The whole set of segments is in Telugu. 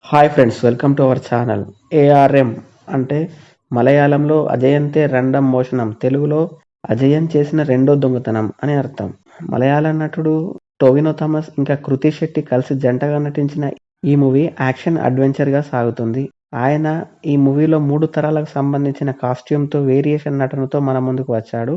Hi friends, welcome to our channel. ARM అంటే మలయాళంలో అజయంతే రెండం మోషనం, తెలుగులో అజయన్ చేసిన రెండో దొంగతనం అని అర్థం. మలయాళ నటుడు టొవినో థామస్ ఇంకా కృతి శెట్టి కలిసి జంటగా నటించిన ఈ మూవీ యాక్షన్ అడ్వెంచర్గా సాగుతుంది. ఆయన ఈ మూవీలో 3 తరాలకు సంబంధించిన కాస్ట్యూమ్తో వేరియేషన్ నటనతో మన ముందుకు వచ్చాడు.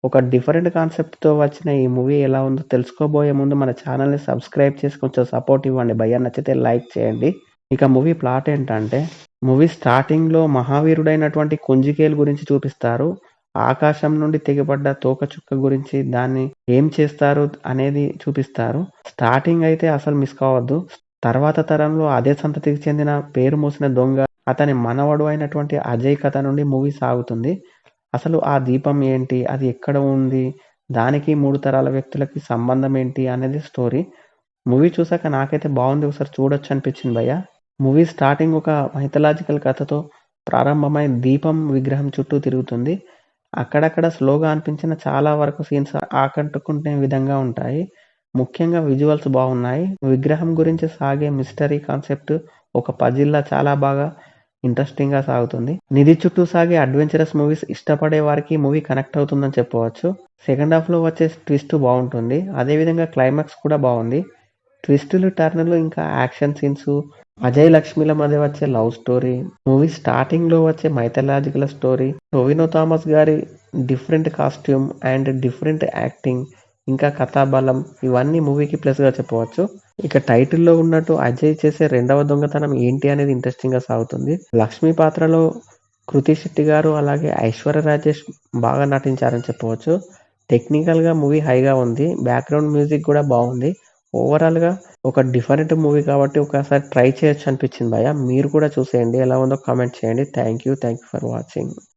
ఒక డిఫరెంట్ కాన్సెప్ట్తో వచ్చిన ఈ మూవీ ఎలా ఉందో తెలుసుకోబోయే ముందు మన ఛానల్ని సబ్స్క్రైబ్ చేసి కొంచెం సపోర్ట్ ఇవ్వండి భయ్యా. నచ్చితే లైక్ చేయండి. ఇక మూవీ ప్లాట్ ఏంటంటే, మూవీ స్టార్టింగ్‌లో మహావీరుడైనటువంటి కుంజికేలు గురించి చూపిస్తారు. ఆకాశం నుండి తెగిపడ్డ తోకచుక్క గురించి, దాన్ని ఏం చేస్తారు అనేది చూపిస్తారు. స్టార్టింగ్ అయితే అసలు మిస్ కావద్దు. తర్వాత తరంలో అదే సంతతికి చెందిన పేరు మోసిన దొంగ, అతని మనవడు అయినటువంటి అజయ్ కథ నుండి మూవీ సాగుతుంది. అసలు ఆ దీపం ఏంటి? అది ఎక్కడ ఉంది? దానికి 3 తరాల వ్యక్తులకి సంబంధం ఏంటి? అనేది స్టోరీ. మూవీ చూసాక నాకైతే బావుంది. ఒకసారి చూడొచ్చు అనిపించింది భయ్యా. మూవీ స్టార్టింగ్ ఒక మైథలాజికల్ కథతో ప్రారంభమై దీపం విగ్రహం చుట్టూ తిరుగుతుంది. అక్కడక్కడ స్లోగా అనిపించిన చాలా వరకు సీన్స్ ఆకట్టుకునే విధంగా ఉంటాయి. ముఖ్యంగా విజువల్స్ బాగున్నాయి. విగ్రహం గురించి సాగే మిస్టరీ కాన్సెప్ట్ ఒక పజిల్‌లా చాలా బాగా ఇంట్రెస్టింగ్‌గా సాగుతుంది. నిధి చుట్టూ సాగే అడ్వెంచరస్ మూవీస్ ఇష్టపడే వారికి ఈ మూవీ కనెక్ట్ అవుతుందని చెప్పవచ్చు. సెకండ్ హాఫ్‌లో వచ్చే ట్విస్ట్ బావుంటుంది. అదేవిధంగా క్లైమాక్స్ కూడా బావుంది. ట్విస్టులు, టర్నులు ఇంకా యాక్షన్ సీన్స్, అజయ్ లక్ష్మిల మధ్య వచ్చే లవ్ స్టోరీ, మూవీ స్టార్టింగ్‌లో వచ్చే మైథలాజికల్ స్టోరీ, టొవినో థామస్ గారి different costume and different acting, ఇంకా కథాబలం ఇవన్నీ మూవీకి ప్లస్‌గా చెప్పవచ్చు. ఇక టైటిల్‌లో ఉన్నట్టు అజయ్ చేసే రెండవ దొంగతనం ఏంటి అనేది ఇంట్రెస్టింగ్‌గా సాగుతుంది. లక్ష్మి పాత్రలో కృతి శెట్టి గారు అలాగే ఐశ్వర్య రాజేష్ బాగా నటించారని చెప్పవచ్చు. టెక్నికల్‌గా మూవీ హైగా ఉంది. బ్యాక్‌గ్రౌండ్ మ్యూజిక్ కూడా బావుంది. ఓవరాల్‌గా ఒక డిఫరెంట్ మూవీ కాబట్టి ఒకసారి ట్రై చేయొచ్చు అనిపించింది భయ్యా. మీరు కూడా చూసేయండి. ఎలా ఉందో కామెంట్ చేయండి. Thank you for watching.